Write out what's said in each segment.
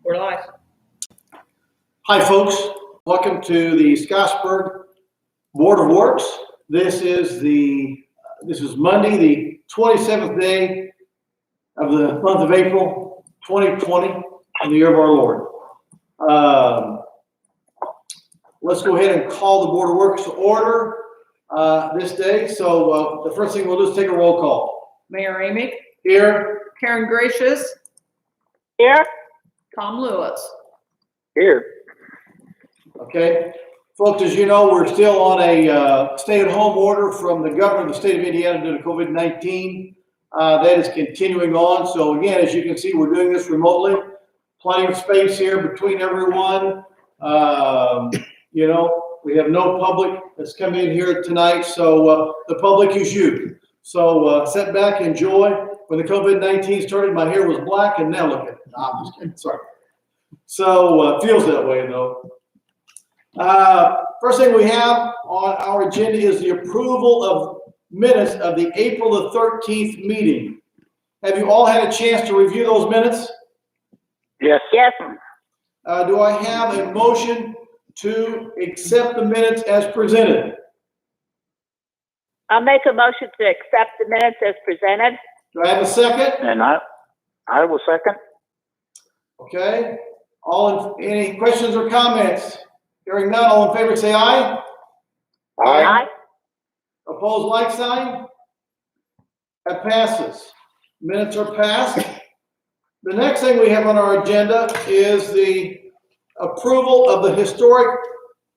We're live. Hi, folks. Welcome to the Scottsburg Board of Works. This is Monday, the 27th day of the month of April, 2020, in the year of our Lord. Let's go ahead and call the Board of Works to order this day. So the first thing we'll do is take a roll call. Mayor Amick, Here. Karen Gracious, Here. Tom Lewis. Here. Okay. Folks, as you know, we're still on a stay-at-home order from the governor of the state of Indiana due to COVID-19. That is continuing on. So again, as you can see, we're doing this remotely. Plenty of space here between everyone. You know, we have no public that's come in here tonight. So the public is you. So sit back, enjoy. When the COVID-19 started, my hair was black, and now look at it. No, I'm just kidding. Sorry. So feels that way though. First thing we have on our agenda is the approval of minutes of the April the 13th meeting. Have you all had a chance to review those minutes? Yes. Yes. Do I have a motion to accept the minutes as presented? I'll make a motion to accept the minutes as presented. Do I have a second? And I will second. Okay. Any questions or comments? Hearing none, all in favor say aye. Aye. Opposed, like sign? That passes. Minutes are passed. The next thing we have on our agenda is the approval of the historic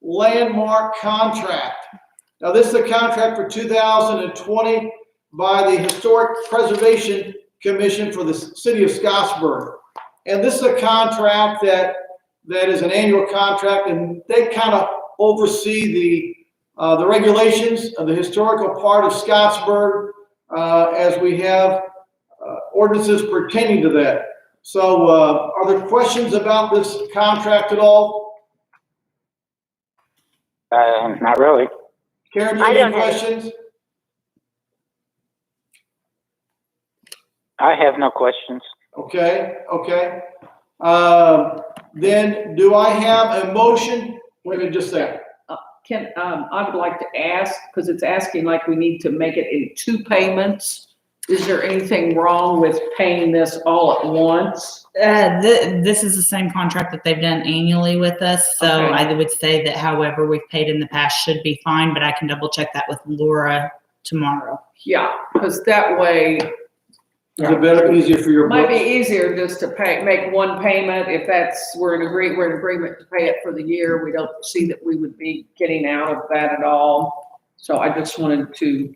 landmark contract. Now, this is a contract for 2020 by the Historic Preservation Commission for the city of Scottsburg. And this is a contract that is an annual contract, and they kind of oversee the regulations of the historical part of Scottsburg as we have ordinances pertaining to that. So are there questions about this contract at all? Not really. Karen, do you have any questions? I have no questions. Okay. Then do I have a motion? Wait a minute, just a second. I would like to ask, because it's asking like we need to make it in 2 payments. Is there anything wrong with paying this all at once? This is the same contract that they've done annually with us. So Okay. I would say that however we've paid in the past should be fine, but I can double check that with Laura tomorrow. Yeah, because that way Is it better, easier for your it might be books? easier just to make one payment. If we're in agreement to pay it for the year. We don't see that we would be getting out of that at all. So I just wanted to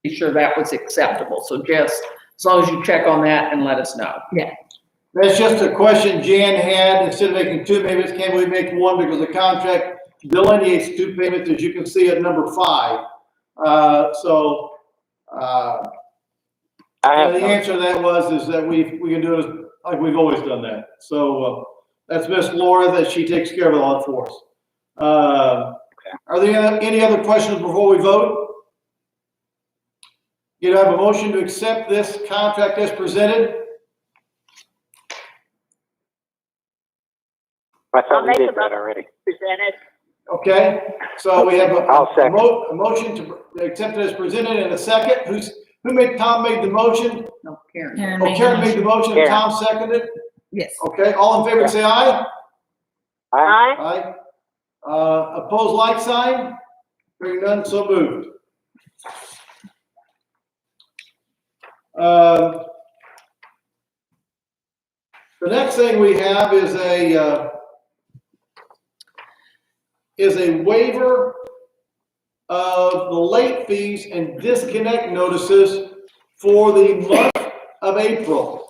be sure that was acceptable. So just as long as you check on that and let us know. That's just a question Jan had. Instead of making 2 payments, can we make 1? Because the contract delineates 2 payments, as you can see at number 5. The answer to that is that we can do it like we've always done that. So that's Miss Laura, that she takes care of all that for us. Are there any other questions before we vote? You have a motion to accept this contract as presented? I thought we did that already. Presented. Okay, so we have I'll second. a motion to accept it as presented in a second. Tom made the motion? No, Karen. Karen Oh, made the Karen made the motion. motion, and Yeah. Tom seconded? Yes. Okay, all in favor say aye. Aye. Aye. Opposed, like sign? Hearing none, so moved. The next thing we have is a waiver of the late fees and disconnect notices for the month of April.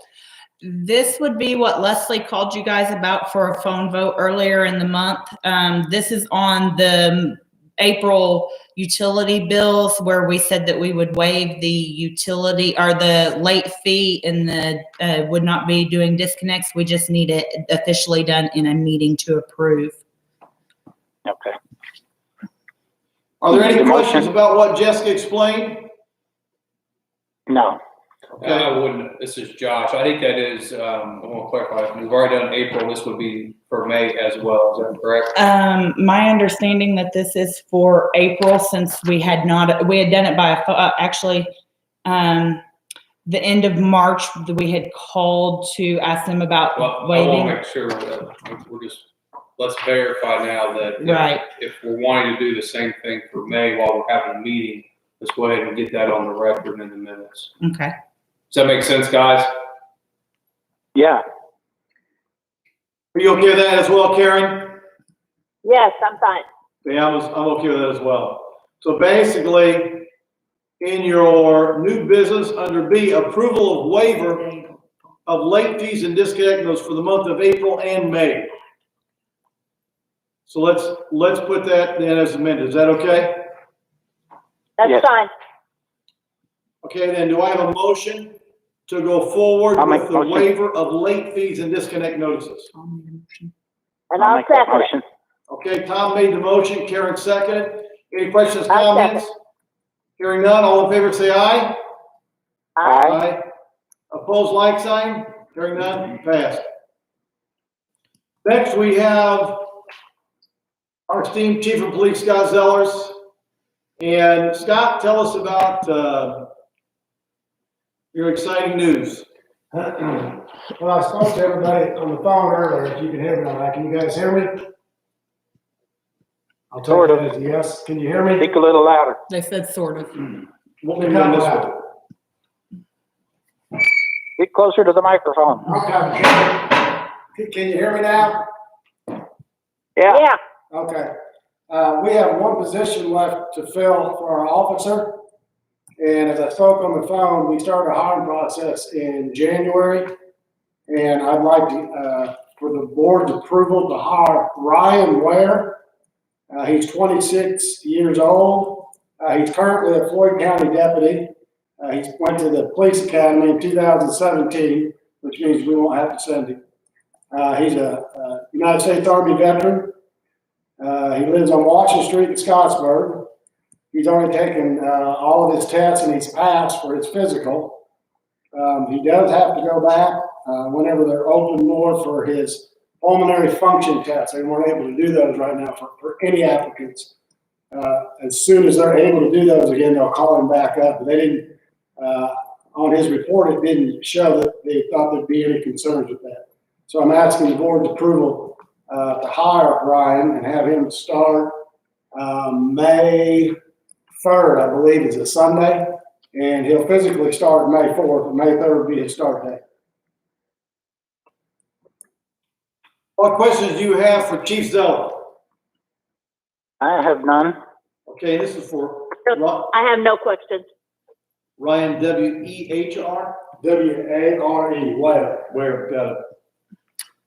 This would be what Leslie called you guys about for a phone vote earlier in the month. This is on the April utility bills where we said that we would waive the utility or the late fee and would not be doing disconnects. We just need it officially done in a meeting to approve. Okay. Are there any questions about what Jessica explained? No. Okay, I wouldn't, this is Josh, I think that is, I want to clarify, we've already done April, this would be for May as well, is that correct? My understanding that this is for April, since we had done it by, actually, the end of March, we had called to ask them about Well, I want waiving. to make sure that we're just, let's verify now that Right. if we're wanting to do the same thing for May while we're having a meeting, let's go ahead and get that on the record in the minutes. Okay. Does that make sense, guys? Yeah. are you okay with that as well, Karen? Yes, I'm fine. Yeah, I'm okay with that as well. So basically, in your new business under B, approval of waiver of late fees and disconnect notes for the month of April and May. So let's put that then as amended. Is that okay? That's Yes. fine. Okay, then do I have a motion to go forward I'll make with a the motion. waiver of late fees and disconnect notices? And I'll I'll make that second it. motion. Okay, Tom made the motion, Karen seconded. Any questions, I'll second. comments? Hearing none, all in favor say aye. Aye. Opposed, like sign. Hearing none, passed. Next, we have our esteemed Chief of Police, Scott Zellers. And Scott, tell us about your exciting news. Well, I spoke to everybody on the phone earlier, if you can hear me all right. Can you guys hear me? I'll Sort take of. that as a yes. Can you hear me? Speak a little louder. They said sort of. What we done this way? Get closer to the microphone. Okay. Can you hear me now? Yeah. Yeah. Okay. We have one position left to fill for our officer. And as I spoke on the phone, we started a hiring process in January. And I'd like to, for the board's approval to hire Ryan Ware. He's 26 years old. He's currently a Floyd County deputy. He went to the police academy in 2017, which means we won't have to send him. He's a United States Army veteran. He lives on Washington Street in Scottsburg. He's already taken all of his tests and he's passed for his physical. He does have to go back whenever they're open more for his pulmonary function tests. They weren't able to do those right now for any applicants. As soon as they're able to do those again, they'll call him back up. But they didn't, on his report, it didn't show that they thought there'd be any concerns with that. So I'm asking the board's approval to hire Ryan and have him start May 3rd, I believe is a Sunday. And he'll physically start May 4th, but May 3rd will be his start date. What questions do you have for Chief Zeller? I have none. Okay, this is for I have no questions. Ryan, W-E-H-R. W-A-R-E, Ware. Got it.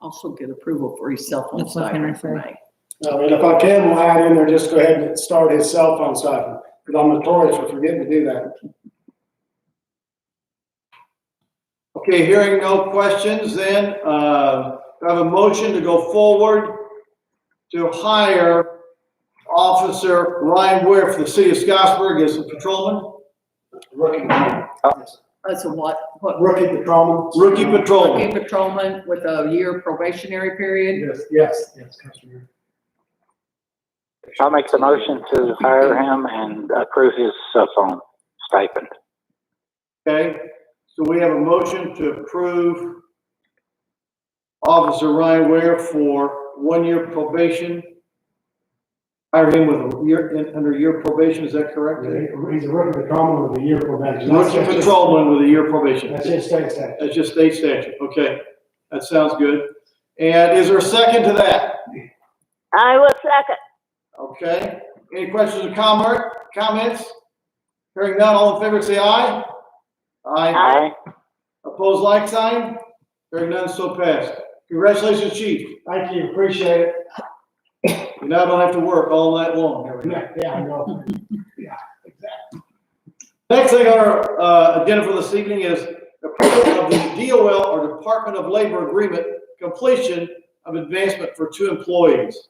Also get approval for his cell phone That's what Henry stipend for said. May. And if I can, we'll add in there, just go ahead and start his cell phone stipend, because I'm notorious for forgetting to do that. Okay, hearing no questions, then, I have a motion to go forward to hire Officer Ryan Ware for the city of Scottsburg as a patrolman, Rookie. That's a what? Rookie patrolman. rookie patrolman. Rookie patrolman with a year probationary period. Yes, Commissioner. I'll make the motion to hire him and approve his cell phone stipend. Okay, so we have a motion to approve Officer Ryan Ware for 1 year probation. Hire him with a year, under year probation, is that correct? He's a rookie patrolman with a year probation. Rookie patrolman with a year probation. That's his state statute. That's just state statute. Okay, that sounds good. And is there a second to that? I will second. Okay, any questions or comments? Hearing none, all in favor say aye. Aye. Opposed, like sign? Hearing none, so passed. Congratulations, Chief. Thank you, appreciate it. You now don't have to work all night long. Yeah, I know. Yeah, exactly. Next thing on our agenda for this evening is approval of the DOL or Department of Labor Agreement completion of advancement for 2 employees.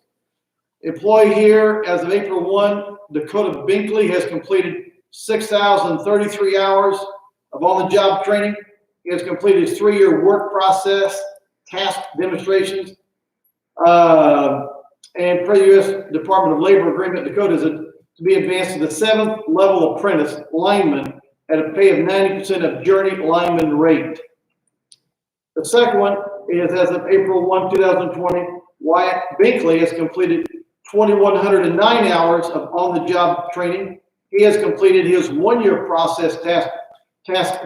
Employee here, as of April 1, Dakota Binkley has completed 6,033 hours of on-the-job training. He has completed his 3-year work process task demonstrations. And per U.S. Department of Labor agreement, Dakota is to be advanced to the 7th level apprentice lineman at a pay of 90% of journey lineman rate. The second one is as of April 1, 2020, Wyatt Binkley has completed 2,109 hours of on-the-job training. He has completed his 1-year process task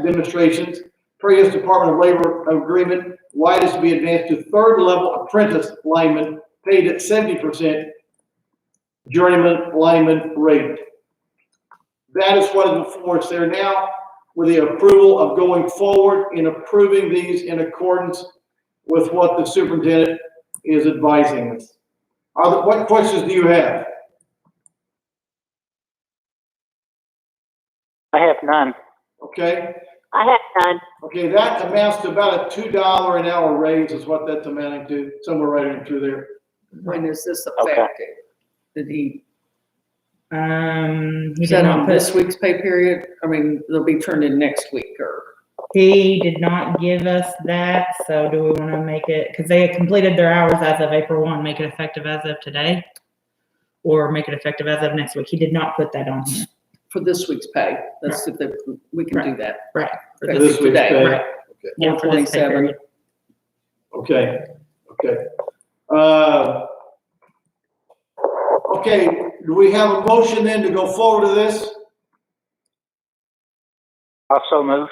demonstrations. Per U.S. Department of Labor agreement, Wyatt is to be advanced to 3rd level apprentice lineman, paid at 70% journeyman lineman rate. That is what is before us there now, with the approval of going forward in approving these in accordance with what the superintendent is advising us. What questions do you have? I have none. Okay. I have none. Okay, that amounts to about a $2 an hour raise is what that's amounting to, somewhere right in through there. When is this Okay. effective? Did he, He is did that not on put, this week's pay period? I mean, they'll be turned in next week or? he did not give us that, so do we wanna make it, cause they had completed their hours as of April 1, make it effective as of today? Or make it effective as of next week? He did not put that on here. For this week's pay, that's if we can do that. Right. For For this, This week's today, pay. right. yeah, for this pay 127. period. Okay. Okay, do we have a motion then to go forward to this? Also move.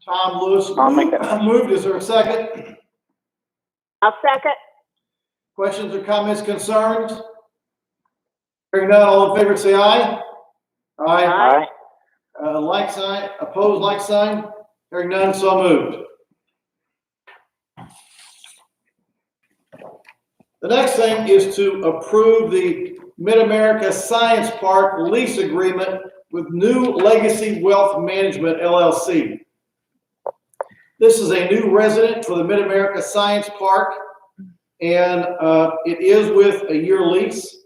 Tom Lewis I'll make that moved. Is there a second? I'll second. Questions or comments, concerns? Hearing none, all in favor say aye. Aye. Like sign, opposed, like sign. Hearing none, so moved. The next thing is to approve the Mid-America Science Park lease agreement with New Legacy Wealth Management LLC. This is a new resident for the Mid-America Science Park, and it is with a year lease.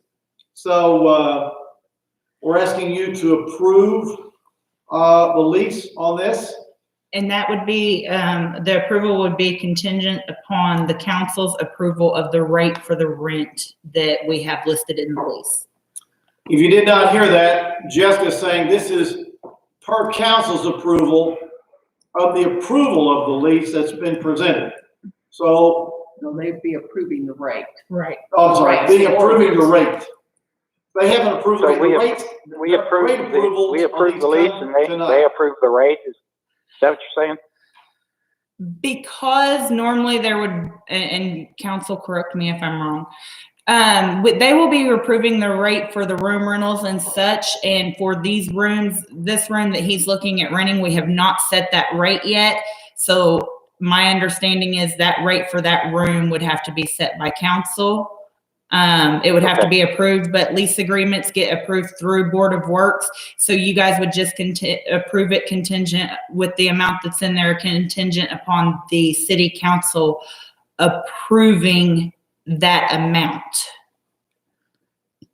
So we're asking you to approve the lease on this. And that would be, the approval would be contingent upon the council's approval of the rate for the rent that we have listed in the lease. If you did not hear that, Jessica's saying this is per council's approval of the approval of the lease that's been presented. So, No, they'd be approving the rate. Right. I'm sorry, they approving the rate. They haven't approved So the we rate. We approved the lease and they approved the rate. Is that what you're saying? Because normally there would, and council correct me if I'm wrong, they will be approving the rate for the room rentals and such, and for these rooms, this room that he's looking at renting, we have not set that rate yet. So my understanding is that rate for that room would have to be set by council. It would have to be approved, but lease agreements get approved through Board of Works. So you guys would just approve it contingent with the amount that's in there, contingent upon the city council approving that amount.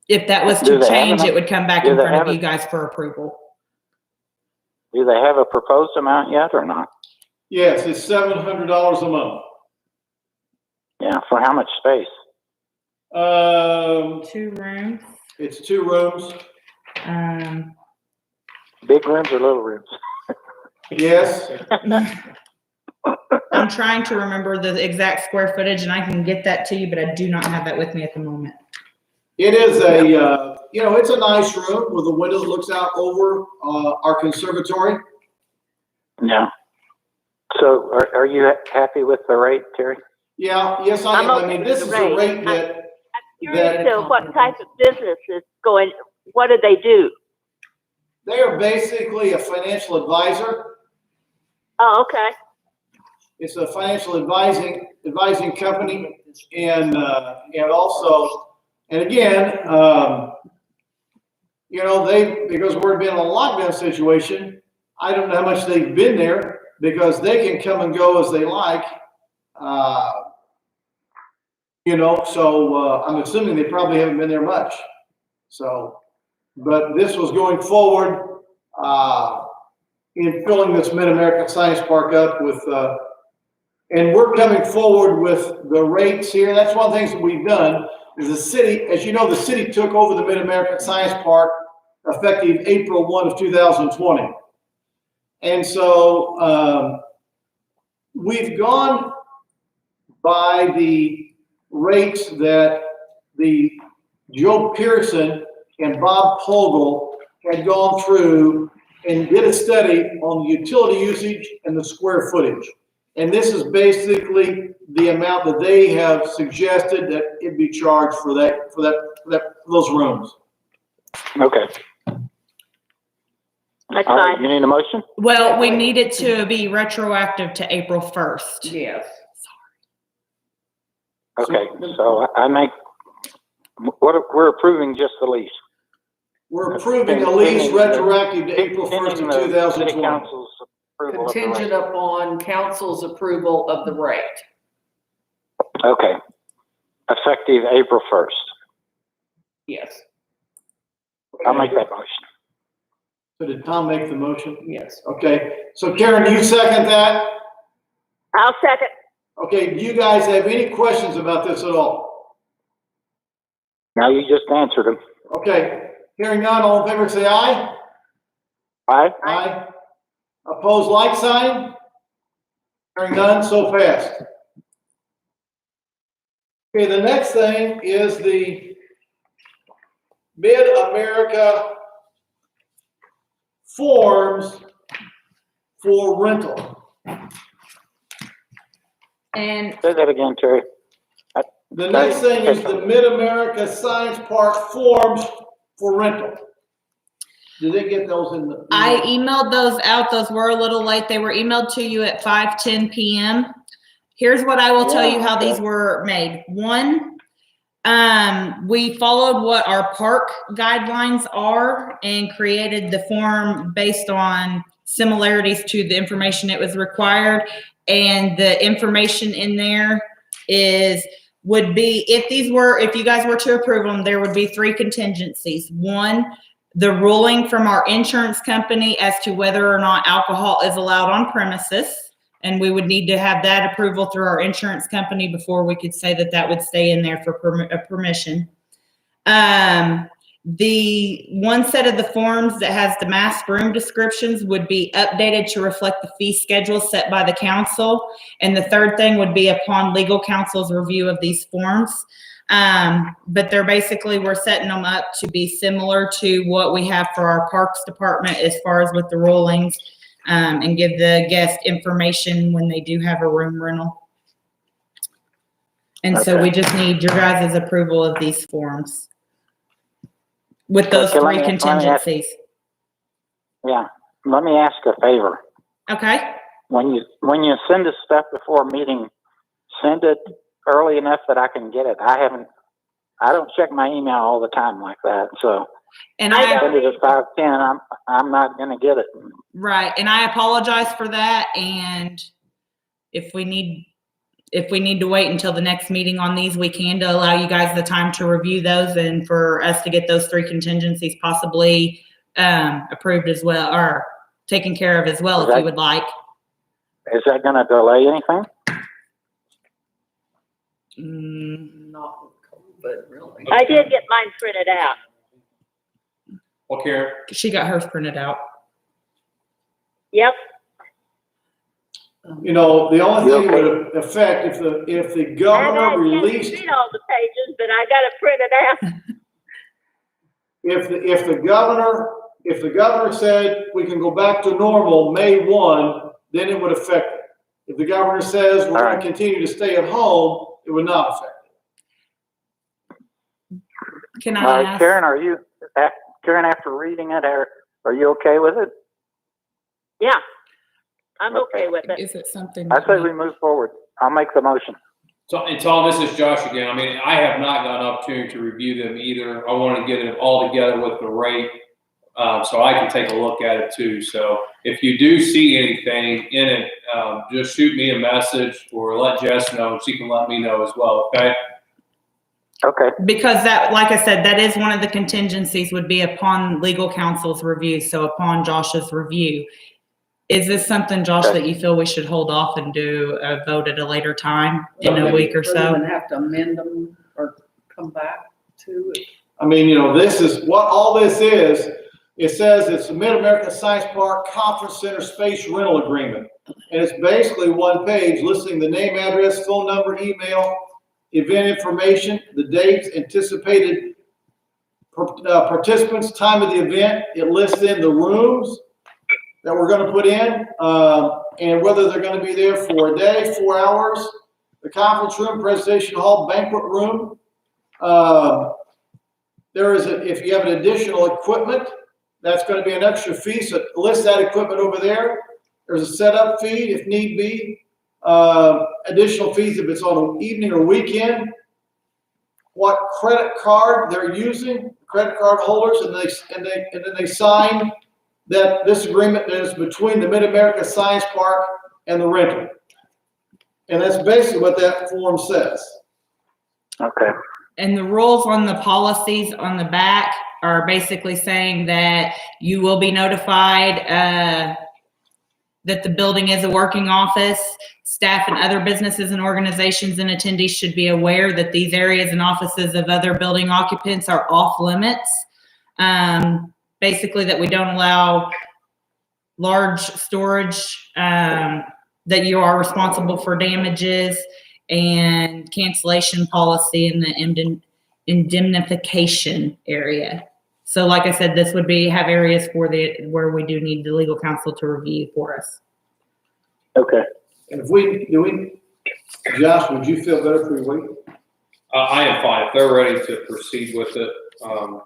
If that was to change, it would come back in front of you guys for approval. Do they have a proposed amount yet or not? Yes, it's $700 a month. Yeah, for how much space? 2 rooms. It's 2 rooms. Big rooms or little rooms? Yes. I'm trying to remember the exact square footage and I can get that to you, but I do not have that with me at the moment. It is a, it's a nice room with a window that looks out over our conservatory. Yeah. So are you happy with the rate, Terry? Yeah, yes, I am. I mean, this is a rate that, Curious to what type of business is going, what do they do? they are basically a financial advisor. Oh, okay. It's a financial advising company, and also, and again, because we're in a lockdown situation, I don't know how much they've been there because they can come and go as they like. So I'm assuming they probably haven't been there much. So, but this was going forward. in filling this Mid-America Science Park up with, and we're coming forward with the rates here. That's one of the things that we've done is the city, as you know, the city took over the Mid-America Science Park effective April 1 of 2020. And so we've gone by the rates that the Joe Pearson and Bob Pogel had gone through and did a study on the utility usage and the square footage. And this is basically the amount that they have suggested that it be charged for those rooms. Okay. That's All right, fine. you need a motion? Well, we need it to be retroactive to April 1st. Yes. Okay, so I make, we're approving just the lease. We're approving a lease retroactive to April 1st of Pending the City 2020. Council's approval of the Contingent rate. upon council's approval of the rate. Okay. Effective April 1st. Yes, I'll make that motion. So did Tom make the motion? yes. Okay, so Karen, do you second that? I'll second. Okay, do you guys have any questions about this at all? Now you just answered them. Okay, hearing none, all in favor say aye. Aye? Aye. Opposed, like sign? Hearing none, so passed. Okay, the next thing is the Mid-America forms for rental. And Say that again, Terry. The next thing is the Mid-America Science Park forms for rental. Did they get those in the? I emailed those out. Those were a little late. They were emailed to you at 5:10 p.m. Here's what I will tell you how these were made. One, we followed what our park guidelines are and created the form based on similarities to the information that was required. And the information in there would be, if you guys were to approve them, there would be 3 contingencies. One, the ruling from our insurance company as to whether or not alcohol is allowed on premises. And we would need to have that approval through our insurance company before we could say that that would stay in there for permission. The one set of the forms that has the mass room descriptions would be updated to reflect the fee schedule set by the council. And the third thing would be upon legal counsel's review of these forms. But we're setting them up to be similar to what we have for our parks department as far as with the rulings, and give the guest information when they do have a room rental. And so Okay. we just need your guys' approval of these forms with those Okay, let 3 me ask- contingencies. Yeah. Let me ask a favor. Okay? When you send us stuff before a meeting, send it early enough that I can get it. I don't check my email all the time like that. So And I send it at 5:10. I'm not gonna get it. right. And I apologize for that. And if we need to wait until the next meeting on these, we can, to allow you guys the time to review those and for us to get those 3 contingencies possibly approved as well, or taken care of as well, if you would like. Is that gonna delay anything? Not with COVID, really. I did get mine printed out. Well, Karen, She got hers printed out. Yep. You know, the only thing it would affect if the And governor I can't released, read all the pages, but I got it printed out. if the governor said we can go back to normal May 1, then it would affect it. If the governor says we're going to continue to stay at home, it would not affect it. Can All I right, ask? Karen, after reading it, are you okay with it? Yeah. I'm okay with it. Is it something? I say we move forward. I'll make the motion. so, and Tom, this is Josh again. I mean, I have not got an opportunity to review them either. I want to get it all together with the rate, so I can take a look at it too. So if you do see anything in it, just shoot me a message or let Jess know. She can let me know as well. Okay. Okay. Because that, like I said, that is one of the contingencies would be upon legal counsel's review. So upon Josh's review, Is this something, Josh, that you feel we should hold off and do a vote at a later time in a week or Don't so? even have to amend them or come back to it. I mean, you know, this is what all this is. It says it's the Mid-America Science Park Conference Center Space Rental Agreement. And it's basically one page listing the name, address, phone number, email, event information, the dates, anticipated participants, time of the event. It lists in the rooms that we're going to put in, and whether they're going to be there for a day, 4 hours, the conference room, presentation hall, banquet room. There is if you have an additional equipment, that's going to be an extra fee. So list that equipment over there. There's a setup fee if need be. Additional fees if it's on an evening or weekend. What credit card they're using, credit card holders, and then they sign that this agreement is between the Mid-America Science Park and the rental. And that's basically what that form says. Okay. And the rules on the policies on the back are basically saying that you will be notified that the building is a working office. Staff and other businesses and organizations and attendees should be aware that these areas and offices of other building occupants are off limits. Basically that we don't allow large storage, that you are responsible for damages, and cancellation policy in the indemnification area. So like I said, this would have areas where we do need the legal counsel to review for us. Okay. And Josh, would you feel better if we wait? I am fine. If they're ready to proceed with it, I'm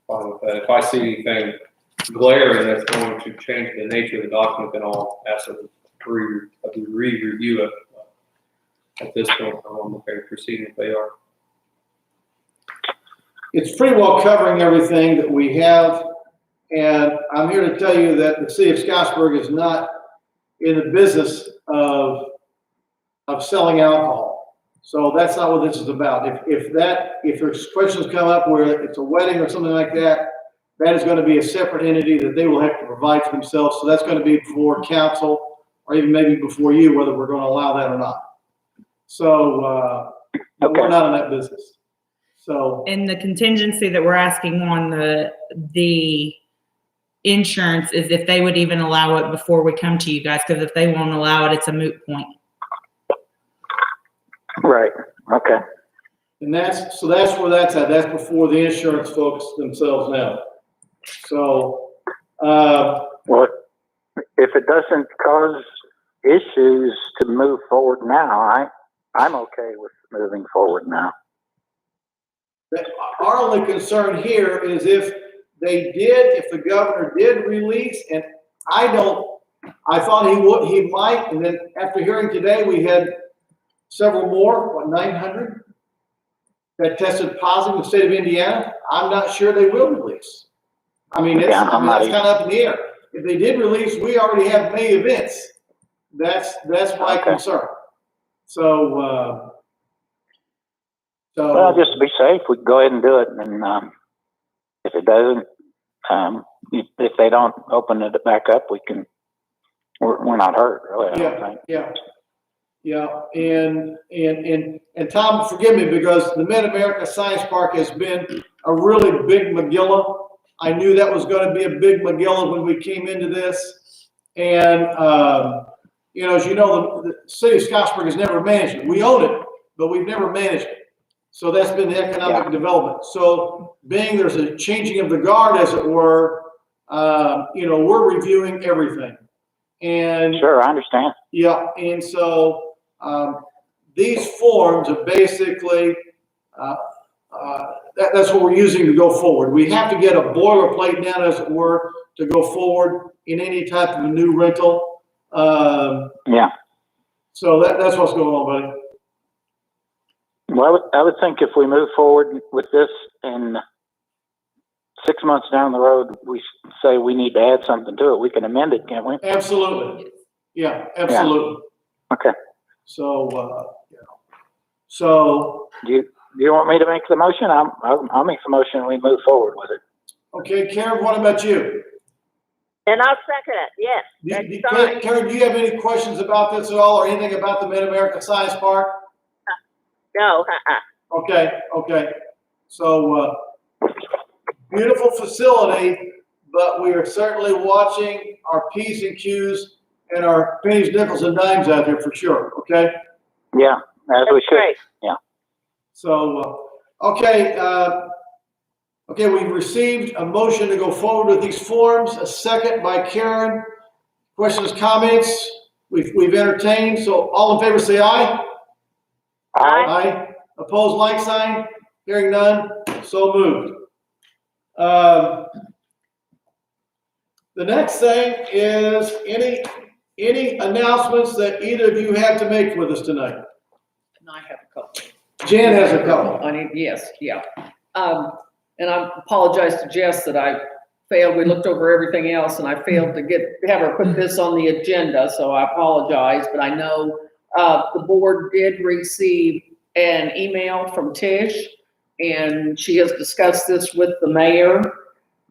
fine with that. If I see anything glaring that's going to change the nature of the document, then I'll ask them to re-review it. At this point, I'm okay proceeding if they are. It's pretty well covering everything that we have. And I'm here to tell you that the city of Scottsburg is not in the business of selling alcohol. So that's not what this is about. If there's questions come up where it's a wedding or something like that, that is going to be a separate entity that they will have to provide for themselves. So that's going to be before council or even maybe before you, whether we're going to allow that or not. So we're not in that business. So And the contingency that we're asking on the insurance is if they would even allow it before we come to you guys, because if they won't allow it, it's a moot point. Right. Okay. and that's where that's at. That's before the insurance folks themselves now. So Well, if it doesn't cause issues to move forward now, I'm okay with moving forward now. our only concern here is if the governor did release, and I thought he might, and then after hearing today, we had several more, 900 that tested positive in the state of Indiana. I'm not sure they will release. I mean, that's kind of up in the air. If they did release, we already have May events. That's my concern. So, Well, just to be safe, we can go ahead and do it. And if it doesn't, if they don't open it back up, we're not hurt, really. I don't think. Yeah. And Tom, forgive me, because the Mid-America Science Park has been a really big Megillah. I knew that was going to be a big Megillah when we came into this. And, as you know, the city of Scottsburg has never managed it. We own it, but we've never managed it. So that's been the economic development. So being there's a changing of the guard, as it were, we're reviewing everything. And Sure, I understand. yeah, and so these forms are basically, that's what we're using to go forward. We have to get a boilerplate down, as it were, to go forward in any type of a new rental. Yeah. So that's what's going on, buddy. Well, I would think if we move forward with this and 6 months down the road, we say we need to add something to it, we can amend it, can't we? Absolutely. Yeah, absolutely. Okay. So, so, Do you want me to make the motion? I'll make the motion and we move forward with it. okay, Karen, what about you? And I'll second it, yes, that's fine. Karen, do you have any questions about this at all, or anything about the Mid-America Science Park? No, Okay. So, beautiful facility, but we are certainly watching our P's and Q's and our pennies, nickels, and dimes out there for sure, okay? Yeah, as we that's should. great. So, okay, we've received a motion to go forward with these forms, a second by Karen. Questions, comments? We've entertained, so all in favor say aye. Aye. Aye. Opposed, like sign. Hearing none, so moved. The next thing is any announcements that either of you have to make with us tonight? And I have a couple. Jan has a couple. Yes, yeah. And I apologize to Jess that I failed. We looked over everything else and I failed to have her put this on the agenda, so I apologize. But I know the board did receive an email from Tish, and she has discussed this with the mayor.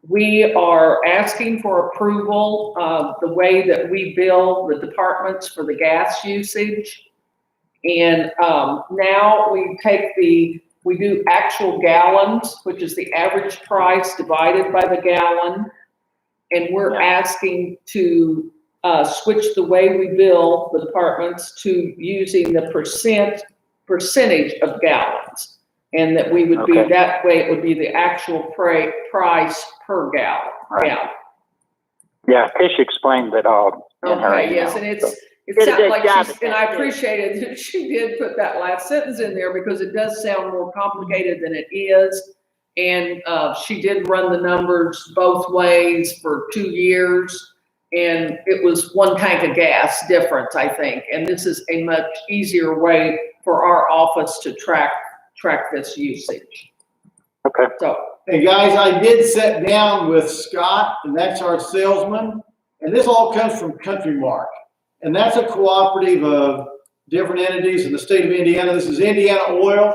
We are asking for approval of the way that we bill the departments for the gas usage. And now we do actual gallons, which is the average price divided by the gallon. And we're asking to switch the way we bill the departments to using the percentage of gallons. And that we would be, Okay. that way it would be the actual price per gallon. Right. Yeah. Yeah, Tish explained it all in her Okay, yes, email. and So, it Did a sounds good like job she's, at and that, I too. appreciated that she did put that last sentence in there because it does sound more complicated than it is. And she did run the numbers both ways for 2 years, and it was 1 tank of gas difference, I think. And this is a much easier way for our office to track this usage. okay. So, Hey, guys, I did sit down with Scott, and that's our salesman, and this all comes from Country Mark. And that's a cooperative of different entities in the state of Indiana. This is Indiana oil,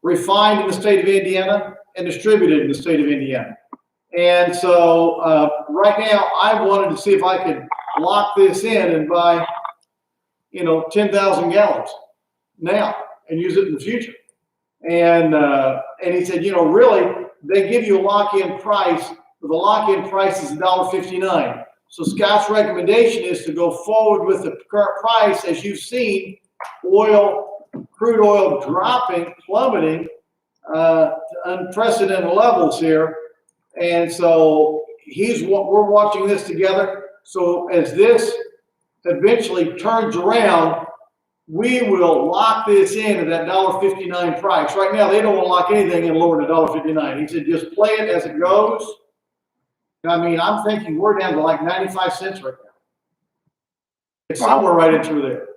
refined in the state of Indiana and distributed in the state of Indiana. And so, right now, I wanted to see if I could lock this in and buy, 10,000 gallons now and use it in the future. And he said, really, they give you a lock-in price, but the lock-in price is $1.59. So Scott's recommendation is to go forward with the current price. As you've seen, crude oil plummeting to unprecedented levels here. And so we're watching this together. So as this eventually turns around, we will lock this in at that $1.59 price. Right now, they don't want to lock anything in lower than $1.59. He said, just play it as it goes. I mean, I'm thinking we're down to like 95 cents right now. It's somewhere right in through there.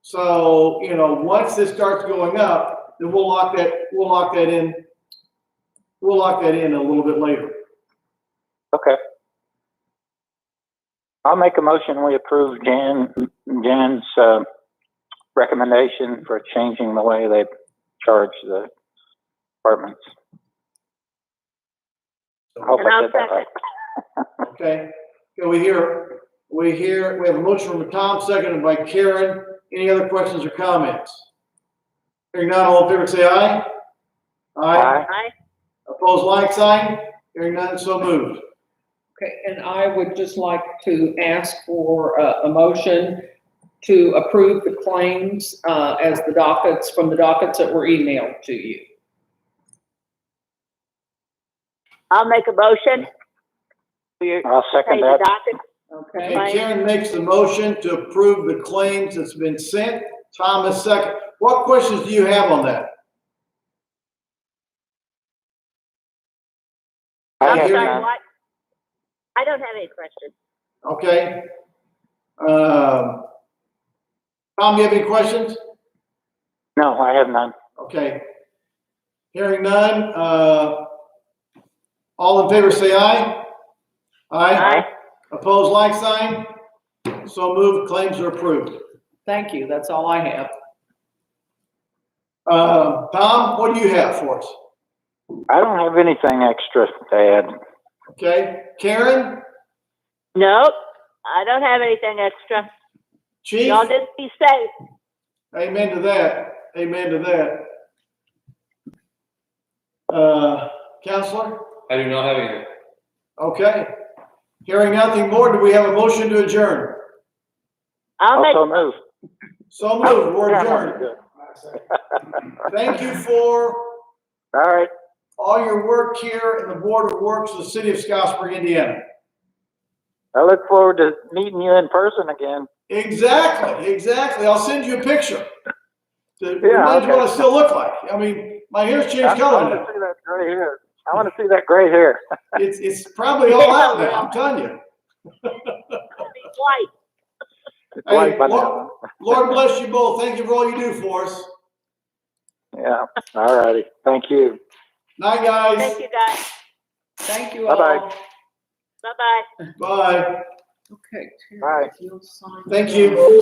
So, once this starts going up, then we'll lock that in. We'll lock that in a little bit later. Okay. I'll make a motion, we approve Jan's recommendation for changing the way they charge the apartments. I hope And I I'll did that right. Okay. We have a motion from Tom, seconded by Karen. Any other questions or comments? Hearing none, all in favor say aye. Aye. Aye. Opposed, like sign. Hearing none, so moved. okay, and I would just like to ask for a motion to approve the claims as the dockets, from the dockets that were emailed to you. I'll make a motion. I'll Pay second the that. docket. Okay, And Karen makes the motion to approve the claims that's been sent. Thomas second. What questions do you have on that? I I'm have sorry, none. what? I don't have any questions. Okay. Tom, you have any questions? No, I have none. Okay. Hearing none, all in favor say aye. Aye. Opposed, like sign. So moved, claims are approved. thank you, that's all I have. Tom, what do you have for us? I don't have anything extra to add. Okay, Karen, Nope, I don't have anything extra. Chief? Y'all just be safe. Amen to that. Amen to that. Counselor? I do not have anything. Okay. Hearing nothing more, do we have a motion to adjourn? I'll make, Also move. So moved, we're Yeah, adjourned. good. Thank you for All right. all your work here in the Board of Works of the City of Scottsburg, Indiana. I look forward to meeting you in person again. Exactly, exactly. I'll send you a picture to Yeah, remind you okay. what I still look like. I mean, my hair's changed I color want to now. see that gray hair. I want to see that gray hair. It's probably all out now, I'm telling you. it'll be white. It's Hey, white by now. Lord, Lord bless you both. Thank you for all you do for us. Yeah. All righty. Thank you. Night, guys. Thank you, guys. Thank you all. Bye-bye. Bye-bye. Bye. Okay. Terry, Bye. if you'll sign Thank that. you.